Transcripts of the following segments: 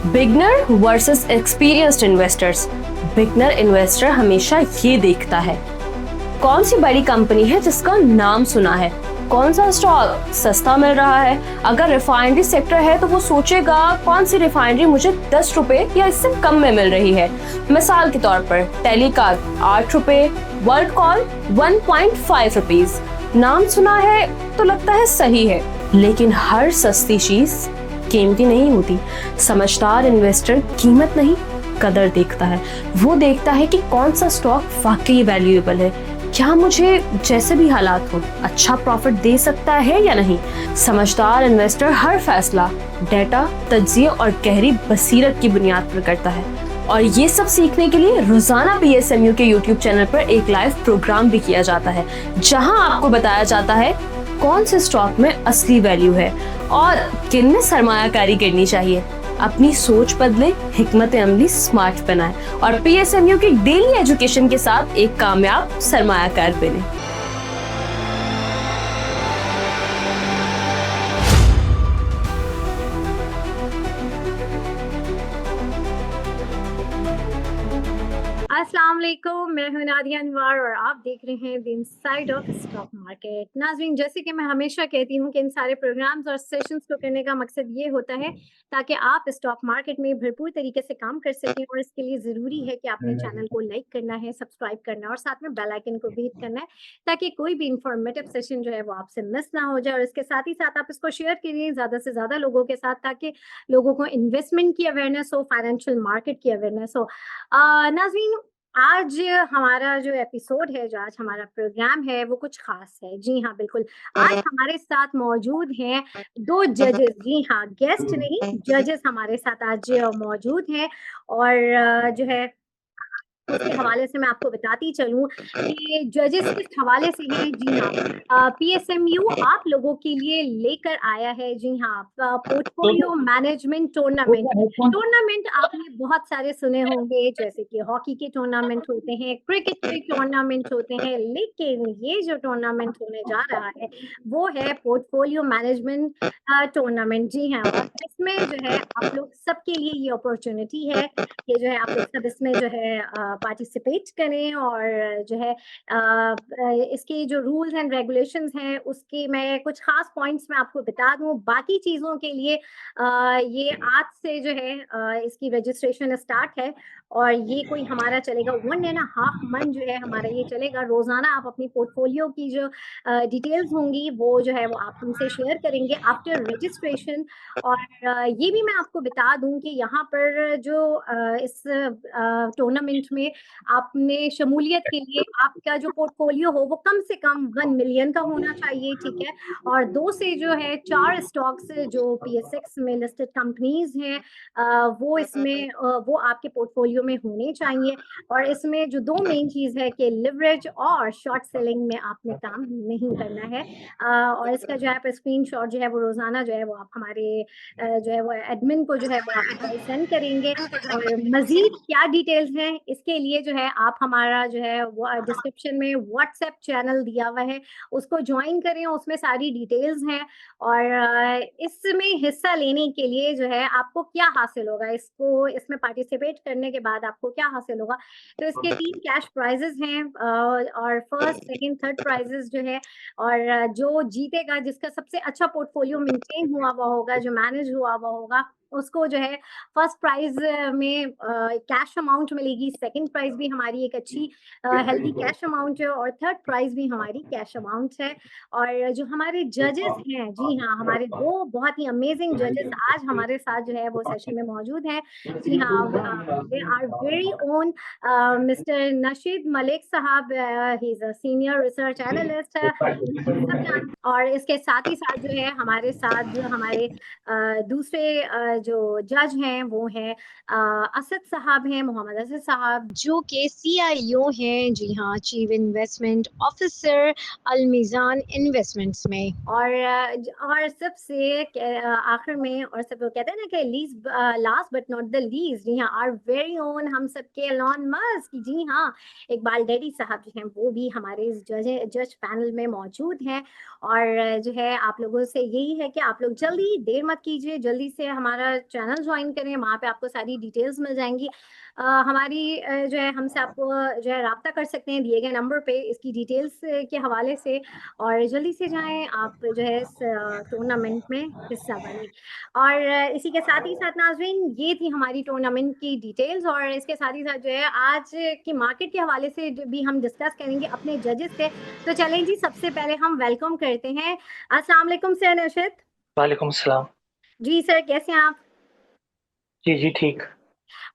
Beginner versus experienced investors. Beginner investor हमेशा ये देखता है कौन सी बड़ी कंपनी है जिसका नाम सुना है, कौन सा स्टॉक सस्ता मिल रहा है। अगर रिफाइनरी सेक्टर है तो वो सोचेगा कौन सी रिफाइनरी मुझे 10 रुपए या इससे कम में मिल रही है। मिसाल के तौर पर टेलीकार 8 रुपए, वर्ल्ड कॉल 1.5 रुपीज। नाम सुना है तो लगता है सही है, लेकिन हर सस्ती चीज कीमती नहीं होती। समझदार इन्वेस्टर कीमत नहीं, कदर देखता है। वो देखता है कि कौन सा स्टॉक वाकई वैल्यूएबल है, क्या मुझे जैसे भी हालात हो अच्छा प्रॉफिट दे सकता है या नहीं। समझदार इन्वेस्टर हर फैसला डेटा, तज्जिया और गहरी बसीरत की बुनियाद पर करता है। और ये सब सीखने के लिए रोजाना PSMU के YouTube चैनल पर एक लाइव प्रोग्राम भी किया जाता है, जहां आपको बताया जाता है कौन से स्टॉक में असली वैल्यू है और किन में सरमायाकारी करनी चाहिए। अपनी सोच बदले, हिकमत अमली स्मार्ट बनाएं और PSMU की डेली एजुकेशन के साथ एक कामयाब सरमायाकार बने। अस्सलाम वालेकुम, मैं हूं नादिया अनवर और आप देख रहे हैं the inside of stock market. नाज़रीन, जैसे कि मैं हमेशा कहती हूं कि इन सारे प्रोग्राम्स और सेशंस को करने का मकसद ये होता है ताकि आप स्टॉक मार्केट में भरपूर तरीके से काम कर सकें। और इसके लिए ज़रूरी है कि आपने चैनल को लाइक करना है, सब्सक्राइब करना है और साथ में बेल आइकन को भी हिट करना है, ताकि कोई भी इंफॉर्मेटिव सेशन जो है वो आपसे मिस ना हो जाए। और इसके साथ ही साथ आप इसको शेयर करिए ज़्यादा से ज़्यादा लोगों के साथ, ताकि लोगों को इन्वेस्टमेंट की अवेयरनेस हो, फाइनेंशियल मार्केट की अवेयरनेस हो। नाज़रीन, आज हमारा जो एपिसोड है, जो आज हमारा प्रोग्राम है, वो कुछ खास है। जी हाँ, बिल्कुल। आज हमारे साथ मौजूद हैं 2 जजेस। जी हाँ, गेस्ट नहीं, जजेस हमारे साथ आज मौजूद हैं। और जो है उसके हवाले से मैं आपको बताती चलूँ कि जजेस किस हवाले से हैं। जी हाँ, PSMU आप लोगों के लिए लेकर आया है, जी हाँ, पोर्टफोलियो मैनेजमेंट टूर्नामेंट। टूर्नामेंट आपने बहुत सारे सुने होंगे, जैसे कि हॉकी के टूर्नामेंट होते हैं, क्रिकेट के टूर्नामेंट होते हैं, लेकिन ये जो टूर्नामेंट होने जा रहा है वो है पोर्टफोलियो मैनेजमेंट टूर्नामेंट। जी हाँ, और इसमें जो है आप लोग सबके लिए ये अपॉर्चुनिटी है कि जो है आप लोग सब इसमें जो है पार्टिसिपेट करें। और जो है इसके जो रूल्स एंड रेगुलेशंस हैं उसके मैं कुछ खास पॉइंट्स मैं आपको बता दूं। बाकी चीज़ों के लिए ये आज से जो है इसकी रजिस्ट्रेशन स्टार्ट है और ये कोई हमारा चलेगा 1.5 मंथ जो है हमारा ये चलेगा। रोज़ाना आप अपनी पोर्टफोलियो की जो डिटेल्स होंगी वो जो है वो आप हमसे शेयर करेंगे आफ्टर रजिस्ट्रेशन। और ये भी मैं आपको बता दूं कि यहाँ पर जो इस टूर्नामेंट में आपने शमूलियत के लिए आपका जो पोर्टफोलियो हो वो कम से कम 1 मिलियन का होना चाहिए, ठीक है। और 2 से जो है 4 स्टॉक्स जो PSX में लिस्टेड कंपनीज हैं वो इसमें वो आपके पोर्टफोलियो में होने चाहिए। और इसमें जो 2 मेन चीज़ है कि लिवरेज और शॉर्ट सेलिंग में आपने काम नहीं करना है। और इसका जो है आप स्क्रीनशॉट जो है वो रोज़ाना जो है वो आप हमारे जो है वो एडमिन को जो है वो आप सेंड करेंगे। और मज़ीद क्या डिटेल्स हैं इसके लिए जो है आप हमारा जो है वो डिस्क्रिप्शन में व्हाट्सएप चैनल दिया हुआ है, उसको जॉइन करें, उसमें सारी डिटेल्स हैं। और इसमें हिस्सा लेने के लिए जो है आपको क्या हासिल होगा, इसको इसमें पार्टिसिपेट करने के बाद आपको क्या हासिल होगा। तो इसके 3 कैश प्राइजेस हैं और फर्स्ट, सेकंड, थर्ड प्राइजेस जो है। और जो जीतेगा, जिसका सबसे अच्छा पोर्टफोलियो मेंटेन हुआ हुआ होगा, जो मैनेज हुआ हुआ होगा, उसको जो है फर्स्ट प्राइज में कैश अमाउंट मिलेगी, सेकंड प्राइज भी हमारी एक अच्छी हेल्दी कैश अमाउंट है और थर्ड प्राइज भी हमारी कैश अमाउंट है। और जो हमारे जजेस हैं, जी हाँ, हमारे 2 बहुत ही अमेजिंग जजेस आज हमारे साथ जो है वो सेशन में मौजूद हैं। जी हाँ, they are very own mister Nasheed Malik साहब। He is a senior research analyst है, सब जान। और इसके साथ ही साथ जो है हमारे साथ जो हमारे दूसरे जो जज हैं वो हैं असद साहब हैं, मोहम्मद असद साहब, जो कि CIO हैं, जी हाँ, चीफ इन्वेस्टमेंट ऑफिसर अलमीज़ान इन्वेस्टमेंट्स में। और सबसे आखिर में, और सब लोग कहते हैं ना कि least last but not the least, जी हाँ, आर वेरी ओन हम सबके एलॉन मस्क, जी हाँ, इकबाल डैडी साहब जो हैं वो भी हमारे इस जज पैनल में मौजूद हैं। और जो है आप लोगों से यही है कि आप लोग जल्दी देर मत कीजिए, जल्दी से हमारा हमारा चैनल ज्वाइन करें, वहाँ पे आपको सारी डिटेल्स मिल जाएंगी। हमारी जो है हमसे आपको जो है रब्ता कर सकते हैं दिए गए नंबर पे इसकी डिटेल्स के हवाले से, और जल्दी से जाएं आप जो है इस टूर्नामेंट में हिस्सा बनें। और इसी के साथ ही साथ नाज़रीन, ये थी हमारी टूर्नामेंट की डिटेल्स, और इसके साथ ही साथ जो है आज की मार्केट के हवाले से भी हम डिस्कस करेंगे अपने जजेस से। तो चलें जी, सबसे पहले हम वेलकम करते हैं। अस्सलाम वालेकुम सर नौशद। वालेकुम सलाम। जी सर, कैसे हैं आप? जी जी ठीक।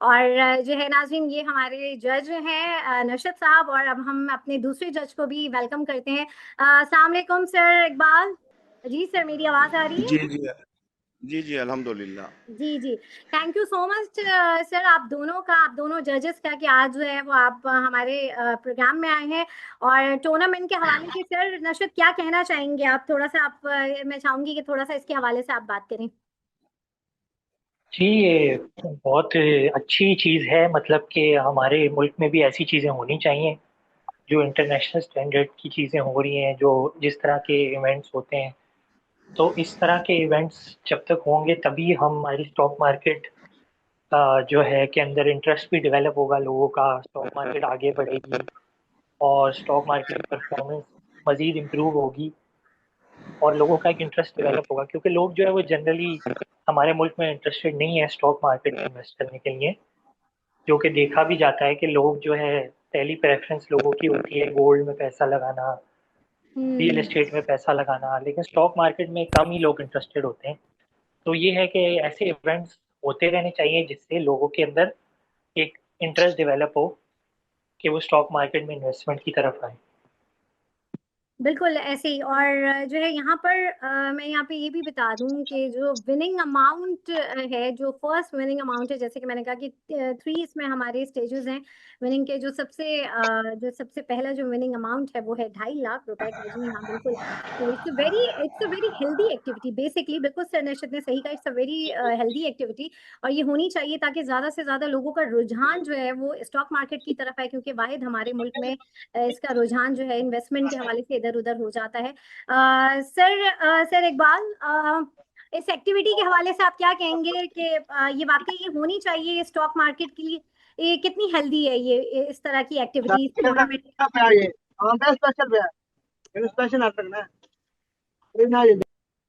और जो है नाज़रीन, ये हमारे जज हैं नौशद साहब, और अब हम अपने दूसरे जज को भी वेलकम करते हैं। अस्सलाम वालेकुम सर इकबाल। जी सर, मेरी आवाज़ आ रही है? जी जी जी जी अल्हम्दुलिल्लाह। जी जी, thank you so much sir, आप दोनों जजेस का कि आज जो है वो आप हमारे प्रोग्राम में आए हैं। और टूर्नामेंट के हवाले से सर नौशद क्या कहना चाहेंगे आप? थोड़ा सा आप मैं चाहूंगी कि थोड़ा सा इसके हवाले से आप बात करें। जी, ये बहुत अच्छी चीज़ है। मतलब कि हमारे मुल्क में भी ऐसी चीज़ें होनी चाहिए जो इंटरनेशनल स्टैंडर्ड की चीज़ें हो रही हैं, जो जिस तरह के इवेंट्स होते हैं। तो इस तरह के इवेंट्स जब तक होंगे तभी हमारी स्टॉक मार्केट जो है के अंदर इंटरेस्ट भी डेवलप होगा लोगों का, स्टॉक मार्केट आगे बढ़ेगी और स्टॉक मार्केट की परफॉर्मेंस मज़ीद इम्प्रूव होगी और लोगों का एक इंटरेस्ट डेवलप होगा, क्योंकि लोग जो है वो जनरली हमारे मुल्क में इंटरेस्टेड नहीं है स्टॉक मार्केट में इन्वेस्ट करने के लिए। जो कि देखा भी जाता है कि लोग जो है पहली प्रेफरेंस लोगों की होती है गोल्ड में पैसा लगाना, रियल एस्टेट में पैसा लगाना, लेकिन स्टॉक मार्केट में कम ही लोग इंटरेस्टेड होते हैं। तो ये है कि ऐसे इवेंट्स होते रहने चाहिए जिससे लोगों के अंदर एक इंटरेस्ट डेवलप हो कि वो स्टॉक मार्केट में इन्वेस्टमेंट की तरफ आए। बिल्कुल ऐसे ही। और जो है यहाँ पर मैं यहाँ पे ये भी बता दूं कि जो विनिंग अमाउंट है, जो फर्स्ट विनिंग अमाउंट है, जैसे कि मैंने कहा कि 3 इसमें हमारे स्टेजेस हैं विनिंग के। जो सबसे पहला जो विनिंग अमाउंट है वो है 2.5 लाख रुपए का। जी हाँ, बिल्कुल। तो it's a very healthy activity basically. बिल्कुल सर नशद ने सही कहा, it's a very healthy activity, और ये होनी चाहिए ताकि ज्यादा से ज्यादा लोगों का रुझान जो है वो स्टॉक मार्केट की तरफ है, क्योंकि वाहिद हमारे मुल्क में इसका रुझान जो है इन्वेस्टमेंट के हवाले से इधर उधर हो जाता है। सर इकबाल, इस एक्टिविटी के हवाले से आप क्या कहेंगे कि ये वाकई ये होनी चाहिए स्टॉक मार्केट के लिए? ये कितनी हेल्दी है ये इस तरह की एक्टिविटीज टूर्नामेंट?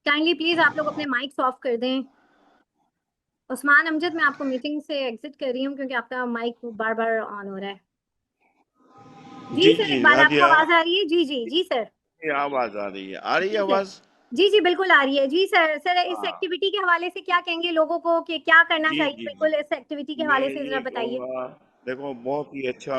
काइंडली प्लीज आप लोग अपने माइक्स ऑफ कर दें। उस्मान अमजद, मैं आपको मीटिंग से एग्जिट कर रही हूँ क्योंकि आपका माइक बार बार ऑन हो रहा है। जी जी सर जी इकबाल, आपको नादिया, आवाज आ रही है? जी जी जी सर। ये आवाज आ रही है ठीक है। आवाज। जी जी बिल्कुल आ रही है। जी सर, इस हाँ एक्टिविटी के हवाले से क्या कहेंगे लोगों को कि क्या करना जी चाहिए? जी जी बिल्कुल इस एक्टिविटी के मैं हवाले से जरा ये बताइए। कहूँगा, देखो बहुत ही अच्छा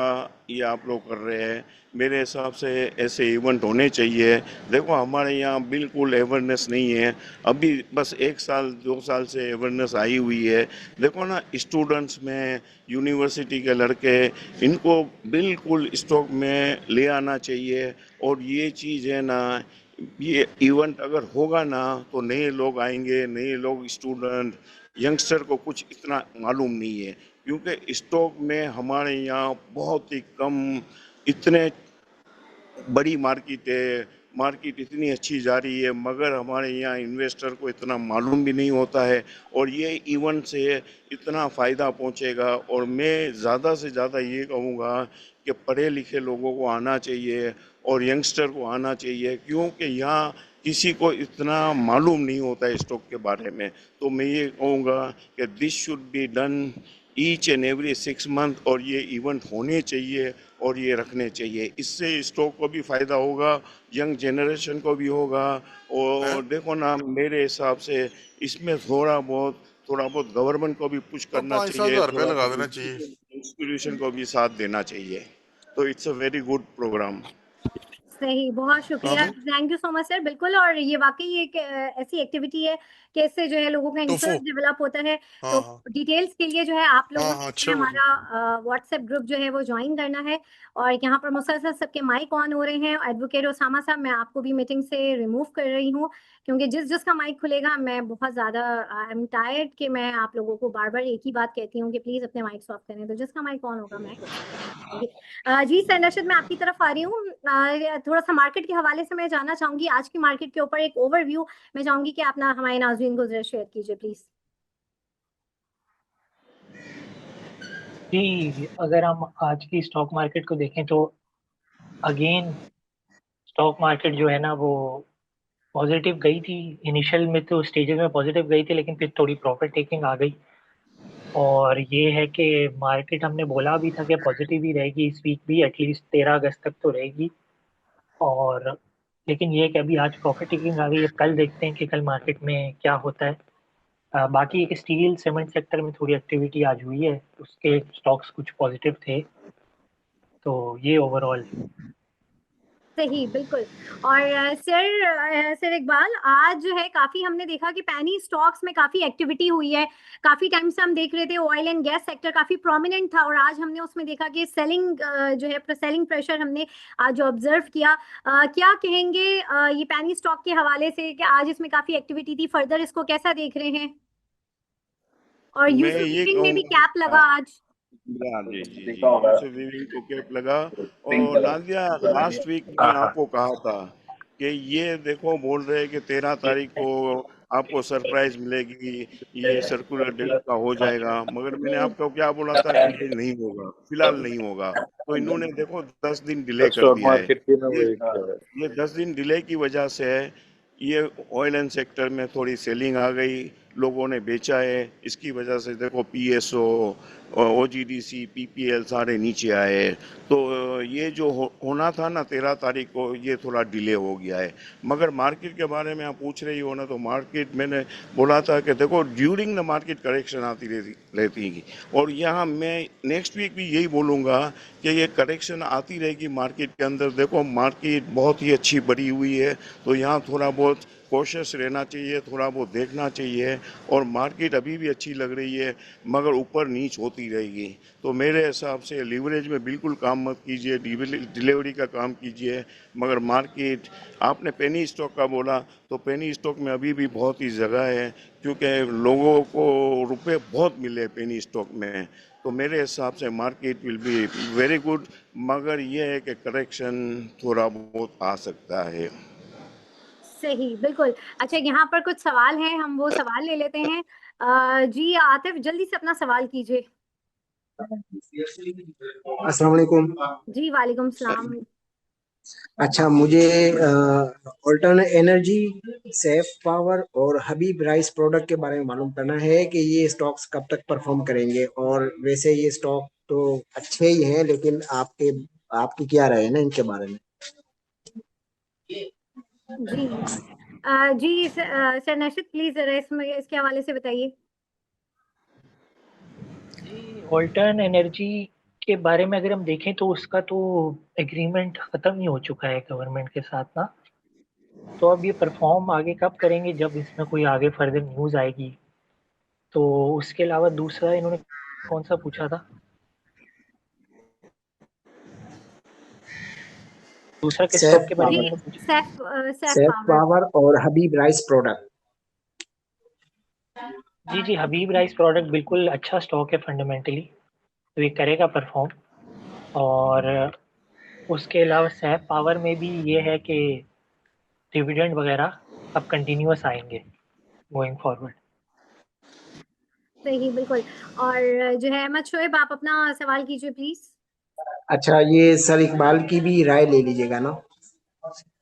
ये आप लोग कर रहे हैं। मेरे हिसाब से ऐसे इवेंट होने चाहिए। देखो हमारे यहाँ बिल्कुल अवेयरनेस नहीं है, अभी बस 1 साल 2 साल से अवेयरनेस आई हुई है। देखो ना, स्टूडेंट्स में, यूनिवर्सिटी के लड़के, इनको बिल्कुल स्टॉक में ले आना चाहिए। और ये चीज़ है ना, ये इवेंट अगर होगा ना तो नए लोग आएंगे, नए लोग, स्टूडेंट, यंगस्टर को कुछ इतना मालूम नहीं है, क्योंकि स्टॉक में हमारे यहाँ बहुत ही कम, इतने बड़ी मार्केट है, मार्केट इतनी अच्छी जा रही है, मगर हमारे यहाँ इन्वेस्टर को इतना मालूम भी नहीं होता है। और ये इवेंट से इतना फ़ायदा पहुँचेगा। और मैं ज़्यादा से ज़्यादा ये कहूँगा कि पढ़े लिखे लोगों को आना चाहिए और यंगस्टर को आना चाहिए, क्योंकि यहाँ किसी को इतना मालूम नहीं होता है स्टॉक के बारे में। तो मैं ये कहूँगा कि this should be done each and every 6 month, और ये इवेंट होने चाहिए और ये रखने चाहिए। इससे स्टॉक को भी फायदा होगा, यंग जनरेशन को भी होगा। और देखो ना, मेरे हिसाब से इसमें थोड़ा बहुत गवर्नमेंट को भी पुश तो करना चाहिए, 5-7 हज़ार रुपया थोड़ा लगा सा देना चाहिए। इंस्टीट्यूशन को भी साथ देना चाहिए। तो it's a very good programme. सही, बहुत हाँ शुक्रिया, भाई, thank you so much sir. बिल्कुल, और ये वाकई एक ऐसी एक्टिविटी है कि इससे जो है लोगों का टोफो। इंटरेस्ट डेवलप होता है। हाँ तो हाँ डिटेल्स के लिए जो है आप लोगों हाँ ने हाँ, इसमें अच्छा बोलो। हमारा व्हाट्सएप ग्रुप जो है वो ज्वाइन करना है। और यहाँ पर मुसलसल सबके माइक ऑन हो रहे हैं। एडवोकेट ओसामा साहब, मैं आपको भी मीटिंग से रिमूव कर रही हूँ, क्योंकि जिस जिसका माइक खुलेगा, मैं बहुत ज़्यादा आई एम टायर्ड कि मैं आप लोगों को बार बार एक ही बात कहती हूँ कि प्लीज़ अपने माइक ऑफ करें। तो जिसका माइक ऑन होगा मैं उसको रिमूव करूंगी। जी सर नशद, मैं आपकी तरफ आ रही हूँ। थोड़ा सा मार्केट के हवाले से मैं जानना चाहूंगी, आज की मार्केट के ऊपर एक ओवरव्यू मैं चाहूंगी कि आप ना हमारे नाज़रीन को जरा शेयर कीजिए प्लीज। जी, अगर हम आज की स्टॉक मार्केट को देखें तो अगेन स्टॉक मार्केट जो है ना वो पॉजिटिव गई थी। इनिशियल में तो स्टेजेस में पॉजिटिव गई थी, लेकिन फिर थोड़ी प्रॉफिट टेकिंग आ गई। और ये है कि मार्केट हमने बोला भी था कि पॉजिटिव ही रहेगी इस वीक भी, एटलीस्ट 13 अगस्त तक तो रहेगी। और लेकिन ये है कि अभी आज प्रॉफिट टेकिंग आ गई। अब कल देखते हैं कि कल मार्केट में क्या होता है। बाकी एक स्टील सीमेंट सेक्टर में थोड़ी एक्टिविटी आज हुई है, उसके स्टॉक्स कुछ पॉजिटिव थे। तो ये ओवरऑल। सही बिल्कुल। और सर इकबाल, आज जो है काफी हमने देखा कि पैनी स्टॉक्स में काफी एक्टिविटी हुई है। काफी टाइम से हम देख रहे थे ऑयल एंड गैस सेक्टर काफी प्रोमिनेंट था, और आज हमने उसमें देखा कि सेलिंग जो है सेलिंग प्रेशर हमने आज ऑब्जर्व किया। क्या कहेंगे ये पैनी स्टॉक के हवाले से कि आज इसमें काफी एक्टिविटी थी, फर्दर इसको कैसा देख रहे हैं? और मैं यूसुफ ये वीविंग में भी कहूँगा, कैप लगा आज। हाँ जी जी जी, यूसुफ वीविंग को कैप लगा। और नादिया, लास्ट वीक मैंने आपको कहा था कि ये देखो, बोल रहे हैं कि 13 तारीख को आपको सरप्राइज मिलेगी, ये सर्कुलर डेट का हो जाएगा, मगर मैंने जी आपको क्या बोला था कि ये नहीं होगा, फिलहाल नहीं होगा। तो इन्होंने देखो 10 दिन डिले कर स्टॉक दिया है। मार्केट की ना वो ये एक ये 10 दिन डिले की वजह से है। ये ऑयल एंड सेक्टर में थोड़ी सेलिंग आ गई, लोगों ने बेचा है, इसकी वजह से देखो पीएसओ, ओजीडीसी, पीपीएल सारे नीचे आए। तो ये जो होना था ना 13 तारीख को, ये थोड़ा डिले हो गया है। मगर मार्केट के बारे में आप पूछ रही हो ना, तो मार्केट मैंने बोला था कि देखो ड्यूरिंग द मार्केट करेक्शन आती रहती है। और यहाँ मैं नेक्स्ट वीक भी यही बोलूँगा कि ये करेक्शन आती रहेगी मार्केट के अंदर। देखो मार्केट बहुत ही अच्छी बढ़ी हुई है, तो यहाँ थोड़ा बहुत कोशिश रहना चाहिए, थोड़ा बहुत देखना चाहिए। और मार्केट अभी भी अच्छी लग रही है, मगर ऊपर नीच होती रहेगी। तो मेरे हिसाब से लीवरेज में बिल्कुल काम मत कीजिए, डिलीवरी का काम कीजिए। मगर मार्केट, आपने पेनी स्टॉक का बोला, तो पेनी स्टॉक में अभी भी बहुत ही जगह है, क्योंकि लोगों को रुपए बहुत मिले पेनी स्टॉक में। तो मेरे हिसाब से market will be very good, मगर यह है कि करेक्शन थोड़ा बहुत आ सकता है। सही बिल्कुल। अच्छा, यहाँ पर कुछ सवाल हैं, हम वो सवाल ले लेते हैं। जी आतिफ, जल्दी से अपना सवाल कीजिए। अस्सलाम वालेकुम। जी वालेकुम सलाम। अच्छा, मुझे ऑल्टरनेट एनर्जी, सेफ पावर और हबीब राइस प्रोडक्ट के बारे में मालूम करना है कि ये स्टॉक्स कब तक परफॉर्म करेंगे। और वैसे ये स्टॉक तो अच्छे ही हैं, लेकिन आपकी क्या राय है ना इनके बारे में? जी जी सर नशीद, प्लीज जरा इसमें इसके हवाले से बताइए। ऑल्टर्न एनर्जी के बारे में अगर हम देखें तो उसका तो एग्रीमेंट खत्म ही हो चुका है गवर्नमेंट के साथ ना। तो अब ये परफॉर्म आगे कब करेंगे, जब इसमें कोई आगे फर्दर न्यूज़ आएगी। तो उसके अलावा दूसरा इन्होंने कौन सा पूछा था, दूसरा किस स्टॉक सेफ के बारे में जी पावर, इन्होंने पूछा? Safe safe power. पावर और हबीब राइस प्रोडक्ट। जी जी, हबीब राइस प्रोडक्ट बिल्कुल अच्छा स्टॉक है फंडामेंटली, तो ये करेगा परफॉर्म। और उसके अलावा सैफ पावर में भी ये है कि डिविडेंड वगैरह अब कंटिन्यूअस आएंगे गोइंग फॉरवर्ड। सही बिल्कुल। और जो है अहमद शोएब, आप अपना सवाल कीजिए प्लीज। अच्छा, ये सर इकबाल की भी राय ले लीजिएगा ना।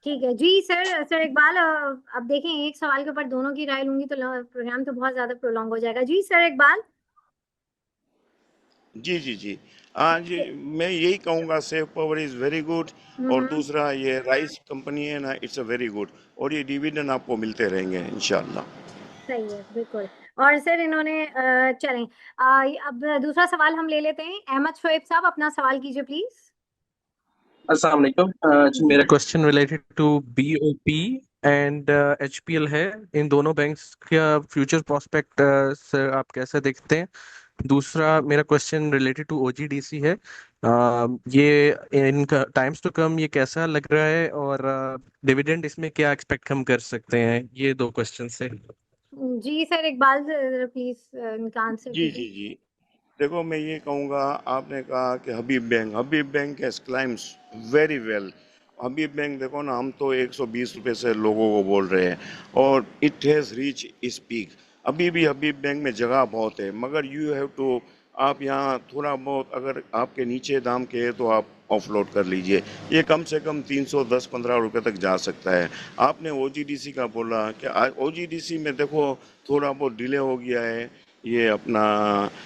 ठीक है जी सर इकबाल, अब देखें एक सवाल के ऊपर दोनों की राय लूंगी तो प्रोग्राम तो बहुत ज्यादा प्रोलॉन्ग हो जाएगा। जी सर इकबाल। जी जी जी, आज मैं यही कहूँगा, safe power is very good. और हम्म। दूसरा ये राइस कंपनी है ना, इट्स अ वेरी गुड। और ये डिविडेंड आपको मिलते रहेंगे इंशाल्लाह। सही है बिल्कुल। और सर इन्होंने चलें, अब दूसरा सवाल हम ले लेते हैं। अहमद शोएब साहब, अपना सवाल कीजिए प्लीज। अस्सलाम वालेकुम। जी, मेरा question related to BOP and HPL है। इन दोनों बैंक्स का फ्यूचर प्रोस्पेक्ट सर आप कैसे देखते हैं? दूसरा मेरा क्वेश्चन रिलेटेड टू ओजीडीसी है। ये इनका टाइम्स टू कम ये कैसा लग रहा है, और डिविडेंड इसमें क्या एक्सपेक्ट हम कर सकते हैं? ये दो क्वेश्चन है। जी सर इकबाल, प्लीज इनका आंसर जी कीजिए। जी जी, देखो मैं ये कहूँगा, आपने कहा कि Habib bank has claims very well. Habib bank देखो ना, हम तो 120 रुपये से लोगों को बोल रहे हैं, और इट हैज़ रीच इस पीक। अभी भी हबीब बैंक में जगह बहुत है, मगर यू हैव टू आप यहाँ थोड़ा बहुत अगर आपके नीचे दाम के है तो आप ऑफलोड कर लीजिए। ये कम से कम 310-15 रुपये तक जा सकता है। आपने ओजीडीसी का बोला कि ओजीडीसी में देखो थोड़ा बहुत डिले हो गया है ये अपना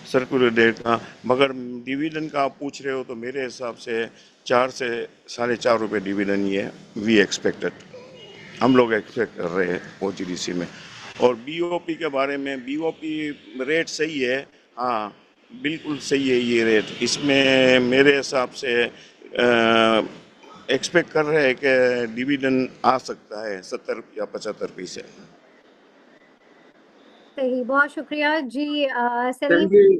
सर्कुलर डेट का, मगर डिविडेंड का आप पूछ रहे हो तो मेरे हिसाब से 4 से 4.5 रुपये डिविडेंड ये वी एक्सपेक्टेड, हम लोग एक्सपेक्ट कर रहे हैं ओजीडीसी में। और बीओपी के बारे में, बीओपी रेट सही है, हाँ बिल्कुल सही है ये रेट। इसमें मेरे हिसाब से एक्सपेक्ट कर रहे हैं कि डिविडेंड आ सकता है 70 या 75 पैसे। सही, बहुत शुक्रिया जी। सर सलीम ये जी,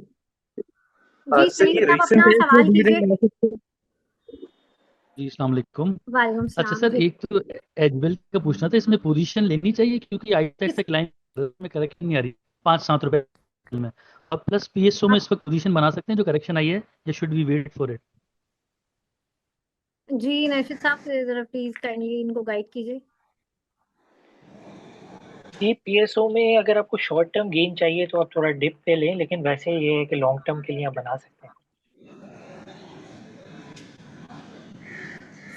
सर सलीम ये साहब रिसेंट अपना एज में सवाल कीजिए। डिविडेंड जी अस्सलाम वालेकुम। वालेकुम अच्छा सलाम सर, जी। एक तो एजवेल का पूछना था, इसमें पोजीशन लेनी चाहिए क्योंकि आई किस से क्लाइंट में करेक्शन नहीं आ रही 5-7 रुपए में, और प्लस पीएसओ में आप इस वक्त पोजीशन बना सकते हैं जो करेक्शन आई है, या should we wait for it? जी नशीद साहब जरा प्लीज काइंडली इनको गाइड कीजिए। ये पीएसओ में अगर आपको शॉर्ट टर्म गेन चाहिए तो आप थोड़ा डिप पे लें, लेकिन वैसे ये है कि लॉन्ग टर्म के लिए आप बना सकते हैं।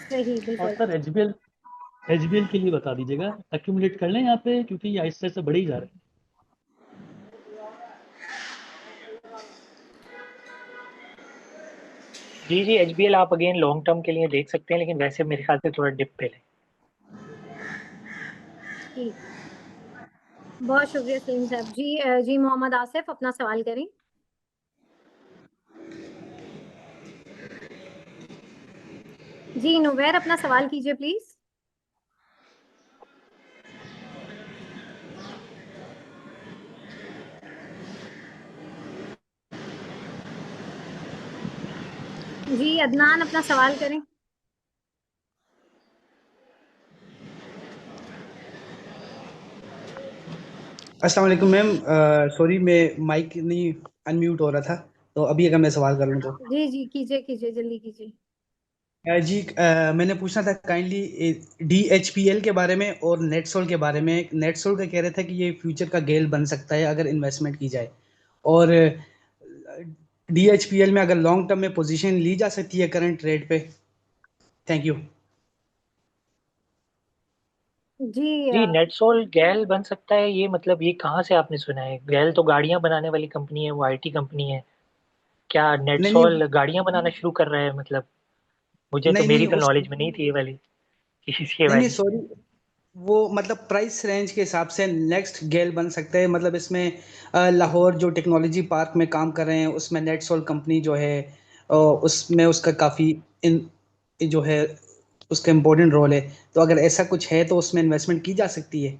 सही, और बिल्कुल। सर एचबीएल के लिए बता दीजिएगा, एक्यूमुलेट कर लें यहाँ पे क्योंकि ये आहिस्ते से बढ़े ही जा रहे हैं। जी जी, एचबीएल आप अगेन लॉन्ग टर्म के लिए देख सकते हैं, लेकिन वैसे मेरे ख्याल से थोड़ा डिप पे लें। ठीक, बहुत शुक्रिया सलीम साहब जी। जी मोहम्मद आसिफ अपना सवाल करें। जी नुवैर अपना सवाल कीजिए प्लीज। जी अदनान अपना सवाल करें। अस्सलाम वालेकुम मैम, सॉरी मैं माइक नहीं अनम्यूट हो रहा था, तो अभी अगर मैं सवाल कर लूँ तो। जी जी कीजिए कीजिए, जल्दी कीजिए। जी मैंने पूछना था काइंडली DHPL के बारे में और नेटसोल के बारे में। नेटसोल का कह रहे थे कि ये फ्यूचर का गेल बन सकता है अगर इन्वेस्टमेंट की जाए, और DHPL में अगर लॉन्ग टर्म में पोजीशन ली जा सकती है करंट रेट पे। Thank you. जी जी नेटसोल गैल बन सकता है, ये मतलब ये कहाँ से आपने सुना है? गैल तो गाड़ियां बनाने वाली कंपनी है, वो आईटी कंपनी है। क्या नहीं नहीं नेटसोल गाड़ियां बनाना शुरू कर रहा है? मतलब मुझे तो, नहीं मेरी नहीं तो उस नॉलेज में नहीं थी ये वाली इसके नहीं नहीं बारे सॉरी, वो मतलब प्राइस रेंज के हिसाब से नेक्स्ट गेल बन सकता है। मतलब इसमें लाहौर जो टेक्नोलॉजी पार्क में काम कर रहे हैं उसमें नेटसोल कंपनी जो है, उसमें उसका काफ़ी इन जो है उसका इम्पोर्टेंट रोल है। तो अगर ऐसा कुछ है तो उसमें इन्वेस्टमेंट की जा सकती है।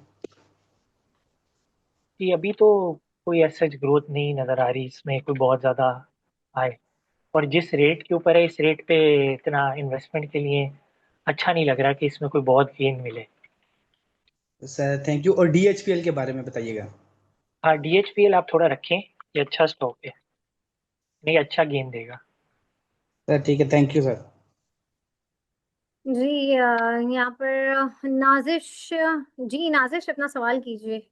कि अभी तो कोई ऐसा ग्रोथ नहीं नज़र आ रही इसमें, कोई बहुत ज़्यादा आए। और जिस रेट के ऊपर है, इस रेट पे इतना इन्वेस्टमेंट के लिए अच्छा नहीं लग रहा कि इसमें कोई बहुत गेन मिले। Sir thank you. और DHPL के बारे में बताइएगा। हाँ डीएचपीएल आप थोड़ा रखें, ये अच्छा स्टॉक है, नहीं अच्छा गेन देगा। सर ठीक है, थैंक यू सर। जी यहाँ पर नाजिश जी, नाजिश अपना सवाल कीजिए।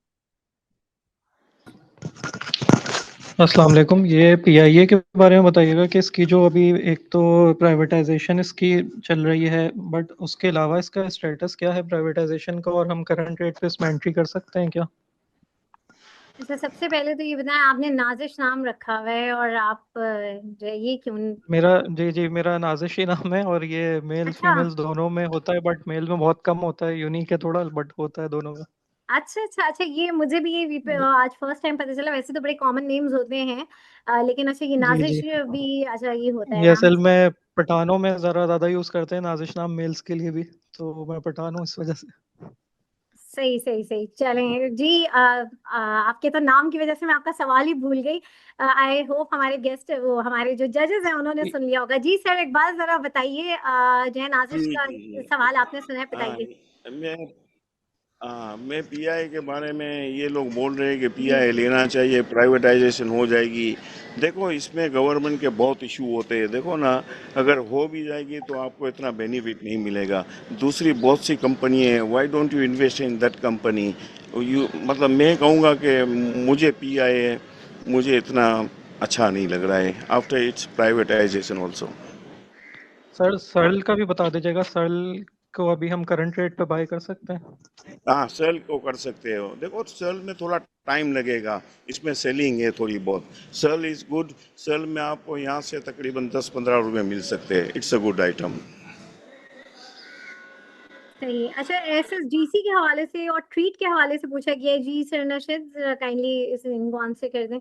अस्सलाम वालेकुम। ये पीआईए के बारे में बताइएगा कि इसकी जो अभी एक तो प्राइवेटाइजेशन इसकी चल रही है, बट उसके अलावा इसका स्टेटस क्या है प्राइवेटाइजेशन का, और हम करंट रेट पे इसमें एंट्री कर सकते हैं क्या? अच्छा, सबसे पहले तो ये बताएं, आपने नाजिश नाम रखा हुआ है और आप जो है ये क्यों? मेरा जी मेरा नाजिश ही नाम है, और ये मेल्स अच्छा फीमेल्स दोनों में होता है, बट मेल में बहुत कम होता है, यूनिक है थोड़ा, बट होता है दोनों में। अच्छा अच्छा अच्छा, ये मुझे भी ये आज फर्स्ट टाइम पता चला। वैसे तो बड़े कॉमन नेम्स होते हैं, लेकिन अच्छा ये जी नाजिश जी, भी, अच्छा ये होता है ये नाम। असल में पठानों में ज़रा ज़्यादा यूज़ करते हैं नाजिश नाम मेल्स के लिए भी, तो मैं पठान हूँ इस वजह से। सही सही सही, चलें जी। आपके तो नाम की वजह से मैं आपका सवाल ही भूल गई। आई होप हमारे गेस्ट, वो हमारे जो जजेस हैं उन्होंने सुन लिया होगा। जी सर एक बार जरा बताइए, जो है नाजिश जी का जी जी, सवाल आपने सुना है, हाँ बताइए। मैं मैं पीआई के बारे में, ये लोग बोल रहे हैं कि जी पीआई लेना चाहिए, प्राइवेटाइजेशन हो जाएगी। देखो इसमें गवर्नमेंट के बहुत इशू होते हैं, देखो ना, अगर हो भी जाएगी तो आपको इतना बेनिफिट नहीं मिलेगा। दूसरी बहुत सी कंपनी है, why don't you invest in that company. You मतलब मैं कहूँगा कि मुझे पीआई मुझे इतना अच्छा नहीं लग रहा है after it's privatisation also. Sir Searle का भी बता दीजिएगा, सर्ल को अभी हम करंट रेट पे बाय कर सकते हैं? हाँ, सेल को कर सकते हो। देखो सेल में थोड़ा टाइम लगेगा, इसमें सेलिंग है थोड़ी बहुत। Cell is good. सेल में आपको यहाँ से तकरीबन 10-15 रुपए मिल सकते हैं। It's a good item. सही। अच्छा, एसएसजीसी के हवाले से और ट्रीट के हवाले से पूछा गया है जी सर नशिद, काइंडली इनको आंसर कर दें।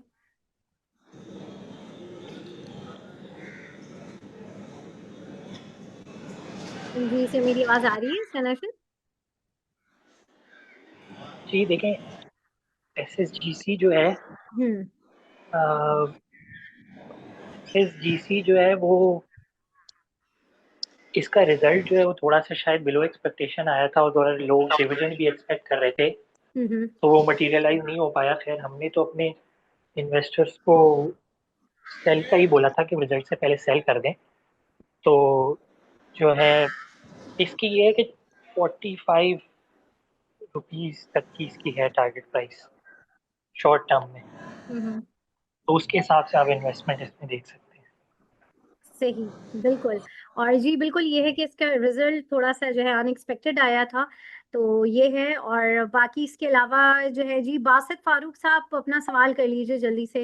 जी सर, मेरी आवाज आ रही है सर नशिद? जी देखें, एसएसजीसी जो है एसएसजीसी जो है वो इसका रिजल्ट जो है वो थोड़ा सा शायद बिलो एक्सपेक्टेशन आया था और थोड़ा लोग डिविडेंड भी एक्सपेक्ट कर रहे थे, तो वो मटेरियलाइज नहीं हो पाया। खैर हमने तो अपने इन्वेस्टर्स को सेल का ही बोला था कि रिजल्ट से पहले सेल कर दें। तो जो है इसकी ये है कि 45 रुपीस तक की इसकी है टारगेट प्राइस शॉर्ट टर्म में, तो उसके हिसाब से आप इन्वेस्टमेंट इसमें देख सकते हैं। सही, बिल्कुल। और जी बिल्कुल ये है कि इसका रिजल्ट थोड़ा सा जो है अनएक्सपेक्टेड आया था, तो ये है। और बाकी इसके अलावा जो है जी बासित फारूक साहब अपना सवाल कर लीजिए जल्दी से।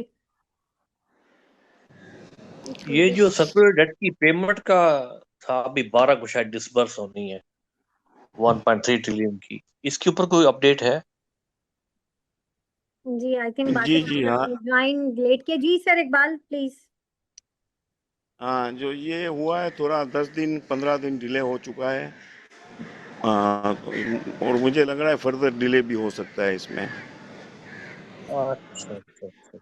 ये जो सर्कुलर डेट की पेमेंट का था अभी 12 को शायद डिसबर्स होनी है 1.3 ट्रिलियन की, इसके ऊपर कोई अपडेट है? जी आई थिंक जी हाँ। ज्वाइन लेट के। जी सर इकबाल प्लीज। हाँ, जो ये हुआ है थोड़ा 10 दिन 15 दिन डिले हो चुका है। और मुझे लग रहा है फर्दर डिले भी हो सकता है इसमें। अच्छा अच्छा अच्छा,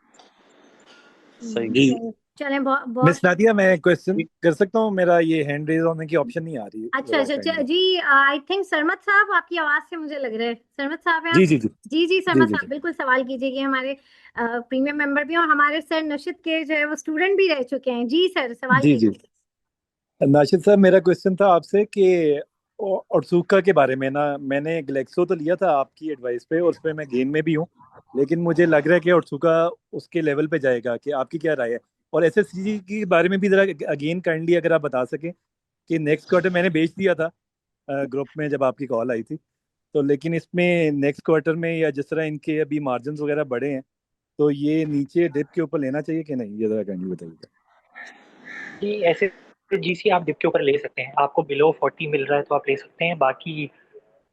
सही। जी चलें मिस बहुत। नादिया, मैं क्वेश्चन कर सकता हूँ? मेरा ये हैंड रेज होने की ऑप्शन नहीं आ रही। अच्छा अच्छा अच्छा जी आई थिंक सरमत साहब आपकी आवाज से मुझे लग रहा है सरमत साहब हैं आप? जी जी जी जी जी सरमत जी साहब बिल्कुल सवाल कीजिए। हमारे प्रीमियम मेंबर भी हैं और हमारे सर नशिद के जो है वो स्टूडेंट भी रह चुके हैं। जी सर सवाल जी जी कीजिए। नाशिद साहब, मेरा क्वेश्चन था आपसे कि ओटसूका के बारे में ना, मैंने ग्लेक्सो तो लिया था आपकी एडवाइस पे और उस पर मैं गेम में भी हूँ, लेकिन मुझे लग रहा है कि ओटसूका उसके लेवल पे जाएगा। कि आपकी क्या राय है? और एसएससी के बारे में भी जरा अगेन काइंडली अगर आप बता सकें कि नेक्स्ट क्वार्टर मैंने बेच दिया था ग्रुप में जब आपकी कॉल आई थी, तो लेकिन इसमें नेक्स्ट क्वार्टर में या जिस तरह इनके अभी मार्जिन वगैरह बढ़े हैं, तो ये नीचे डिप के ऊपर लेना चाहिए कि नहीं, ये जरा काइंडली बताइएगा। जी ऐसे जीसी आप डिप के ऊपर ले सकते हैं, आपको बिलो 40 मिल रहा है तो आप ले सकते हैं। बाकी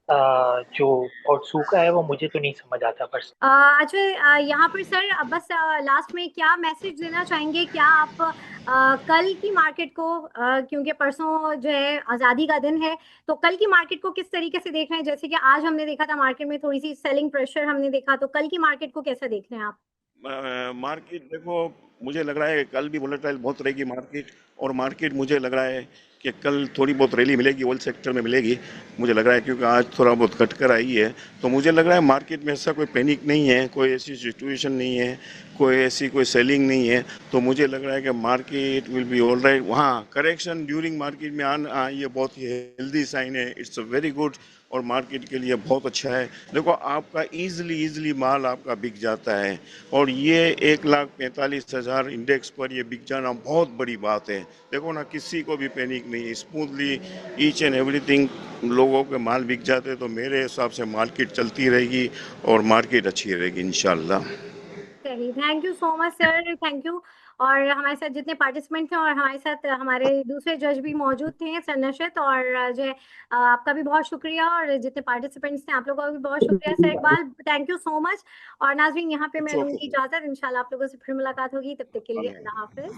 जो ओटसूका है वो मुझे तो नहीं समझ आता पर्स। अच्छा यहाँ पर सर बस लास्ट में क्या मैसेज देना चाहेंगे? क्या आप कल की मार्केट को क्योंकि परसों जो है आज़ादी का दिन है, तो कल की मार्केट को किस तरीके से देख रहे हैं? जैसे कि आज हमने देखा था मार्केट में थोड़ी सी सेलिंग प्रेशर हमने देखा, तो कल की मार्केट को कैसा देख रहे हैं आप? मार्केट देखो, मुझे लग रहा है कल भी वोलेटाइल बहुत रहेगी मार्केट। और मार्केट मुझे लग रहा है कि कल थोड़ी बहुत रैली मिलेगी, ऑयल सेक्टर में मिलेगी मुझे लग रहा है, क्योंकि आज थोड़ा बहुत कट कर आई है। तो मुझे लग रहा है मार्केट में ऐसा कोई पैनिक नहीं है, कोई ऐसी सिचुएशन नहीं है, कोई सेलिंग नहीं है। तो मुझे लग रहा है कि market will be all right. वहाँ करेक्शन ड्यूरिंग मार्केट में आना ये बहुत ही हेल्दी साइन है, इट्स अ वेरी गुड और मार्केट के लिए बहुत अच्छा है। देखो आपका इजीली माल आपका बिक जाता है और ये 1,45,000 इंडेक्स पर ये बिक जाना बहुत बड़ी बात है। देखो ना, किसी को भी पैनिक नहीं, स्मूथली ईच एंड एवरीथिंग लोगों के माल बिक जाते हैं। तो मेरे हिसाब से मार्केट चलती रहेगी और मार्केट अच्छी रहेगी इंशाल्लाह। चलिए thank you so much sir, thank you. और हमारे साथ जितने पार्टिसिपेंट थे और हमारे साथ हमारे दूसरे जज भी मौजूद थे सर नशिद, और जो है आपका भी बहुत शुक्रिया और जितने पार्टिसिपेंट्स थे आप लोगों का भी बहुत शुक्रिया sir Iqbal, thank you so much. और नाज़रीन यहाँ पे मैं लूंगी इजाजत, इंशाल्लाह आप लोगों से फिर मुलाकात होगी, तब तक के लिए अल्लाह हाफिज।